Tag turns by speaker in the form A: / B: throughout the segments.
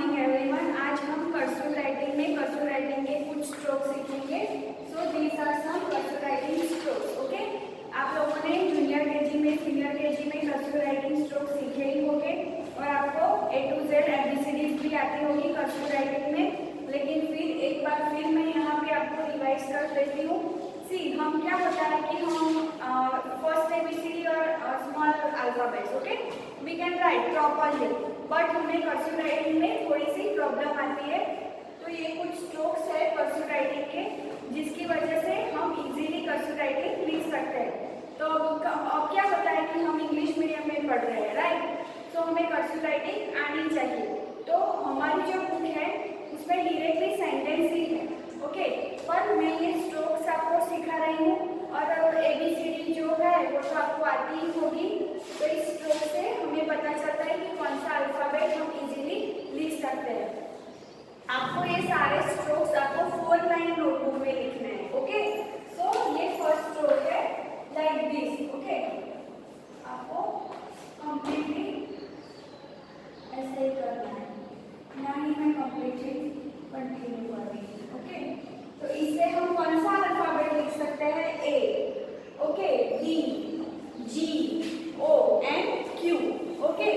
A: Morning everyone. आज हम cursive writing में कर्सिव राइटिंग के कुछ स्ट्रोक सीखेंगे। So these are some cursive writing strokes. Okay, आप लोगों ने जूनियर केजी में सीनियर केजी में कर्सिव राइटिंग स्ट्रोक सीखे ही होंगे और आपको A to Z ABCDs भी आती होगी कर्सिव राइटिंग में। लेकिन फिर एक बार फिर मैं यहाँ पे आपको रिवाइज कर देती हूँ। सी हम क्या होता है कि हम फर्स्ट ABCD और small alphabets, okay, we can write properly, but हमें कर्सिव राइटिंग में थोड़ी सी प्रॉब्लम आती है। तो ये कुछ स्ट्रोक्स है कर्सिव राइटिंग के, जिसकी वजह से हम इजीली कर्सिव राइटिंग लिख सकते हैं। तो अब क्या होता है कि हम इंग्लिश मीडियम में पढ़ रहे हैं, राइट, तो हमें कर्सिव राइटिंग आनी चाहिए। तो हमारी जो बुक है उसमें डायरेक्टली सेंटेंस ही है, ओके, पर मैं ये स्ट्रोक्स आपको सिखा रही हूँ और ABCD जो है वो तो आपको आती ही होगी। तो इस स्ट्रोक से हमें पता चलता है कि कौन सा अल्फाबेट हम इजीली लिख सकते हैं। आपको ये सारे स्ट्रोक्स आपको 4 लाइन नोटबुक में लिखने हैं, ओके। सो ये फर्स्ट स्ट्रोक है लाइक दिस, ओके, आपको कंप्लीटली ऐसे ही करना है, ना ही मैं कंप्लीटली कंटिन्यू कर रही हूँ, ओके। तो इससे हम कौन सा अल्फाबेट लिख सकते हैं? A, okay, D, G, O and Q, okay.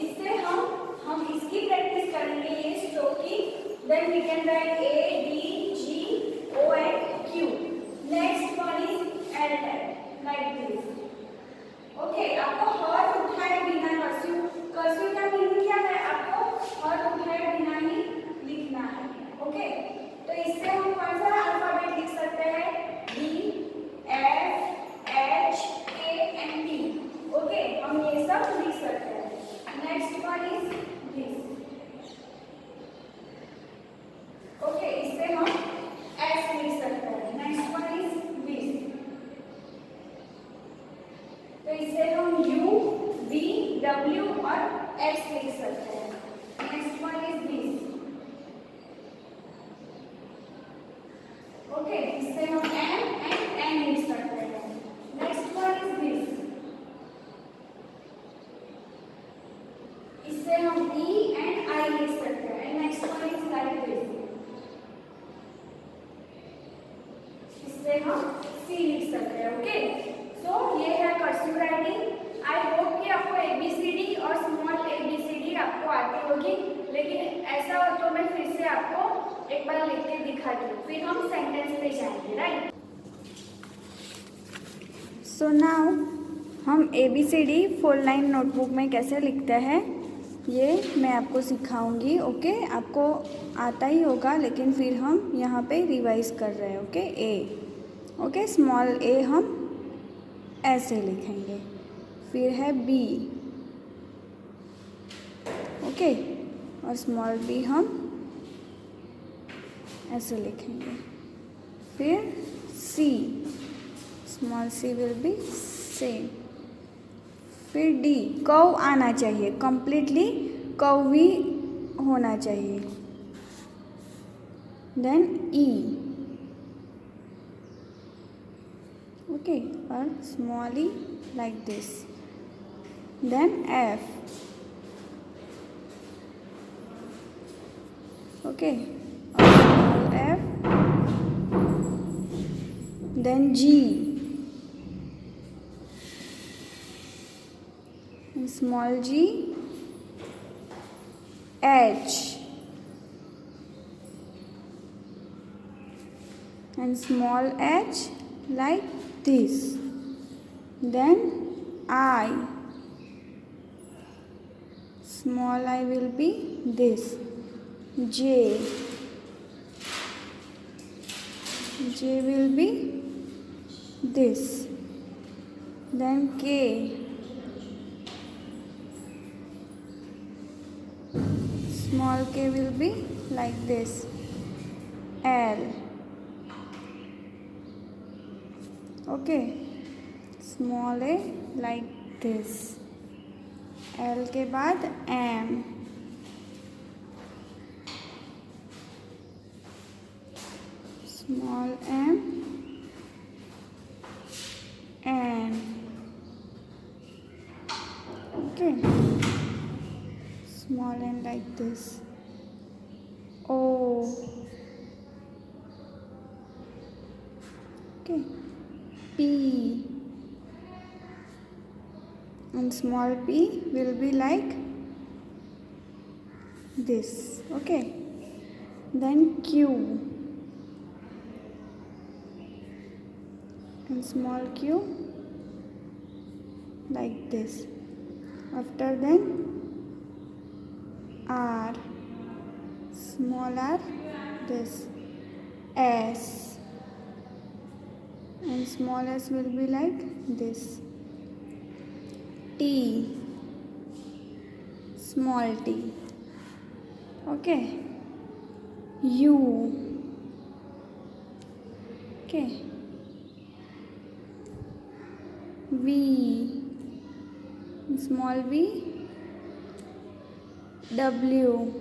A: इससे हम इसकी प्रैक्टिस करेंगे ये स्ट्रोक की। Then we can write A, D, G, O and Q। Next one is L like this, okay. आपको हाथ उठाए बिना कर्सिव का मीनिंग क्या है? आपको हाथ उठाए बिना ही लिखना है, ओके। तो इससे हम कौन सा अल्फाबेट लिख सकते हैं? D, F, H, K and T, okay, हम ये सब लिख सकते हैं। Next one is this, okay, इससे हम S लिख सकते हैं। नेक्स्ट वन इज दिस, तो इससे हम U, V, W और X लिख सकते हैं। Next one is this, okay, इससे हम M एंड N लिख सकते हैं। नेक्स्ट वन इज दिस, इससे हम E एंड I लिख सकते हैं। Next one is like this, इससे हम C लिख सकते हैं, ओके। सो ये है कर्सिव राइटिंग। आई होप कि आपको ABCD और स्मॉल ABCD आपको आती होगी, लेकिन ऐसा हो तो मैं फिर से आपको एक बार लिख के दिखाती हूँ, फिर हम सेंटेंस पे जाएंगे, राइट। सो नाउ हम ABCD 4 लाइन नोटबुक में कैसे लिखते हैं ये मैं आपको सिखाऊंगी, ओके। आपको आता ही होगा, लेकिन फिर हम यहाँ पे रिवाइज कर रहे हैं, okay. A, okay, small A हम ऐसे लिखेंगे, फिर है B, ओके, और स्मॉल B हम ऐसे लिखेंगे, फिर C, small C will be same, फिर D, कर्व आना चाहिए, कंप्लीटली कर्व भी होना चाहिए। देन E, ओके, और small E like this. Then F, okay, और small F, then G, small g, H, and small h like this. Then I, small I will be this. J, J will be this. Then K, small k will be like this. L, okay, small a like this. L के बाद M, small m, N, okay, small n like this.
B: P, and small p will be like this. Okay, then Q, and small q like this. After then R, small r, this. S, and small s will be like this. T, small t. Okay. U, okay. V, small v. W,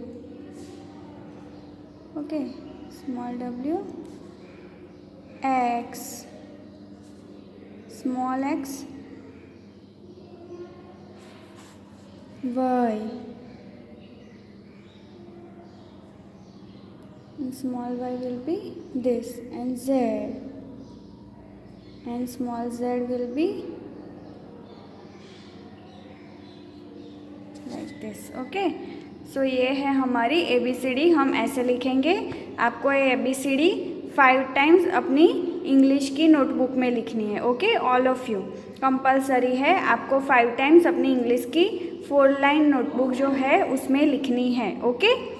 B: okay, small w. X, small x. Y, and small y will be this. And Z, and small z will be like this. Okay, so ये है हमारी ABCD. हम ऐसे लिखेंगे. आपको ये ABCD 5 times अपनी English की नोटबुक में लिखनी है. Okay, all of you compulsory है. आपको 5 टाइम्स अपनी इंग्लिश की 4 लाइन नोटबुक जो है उसमें लिखनी है. ओके.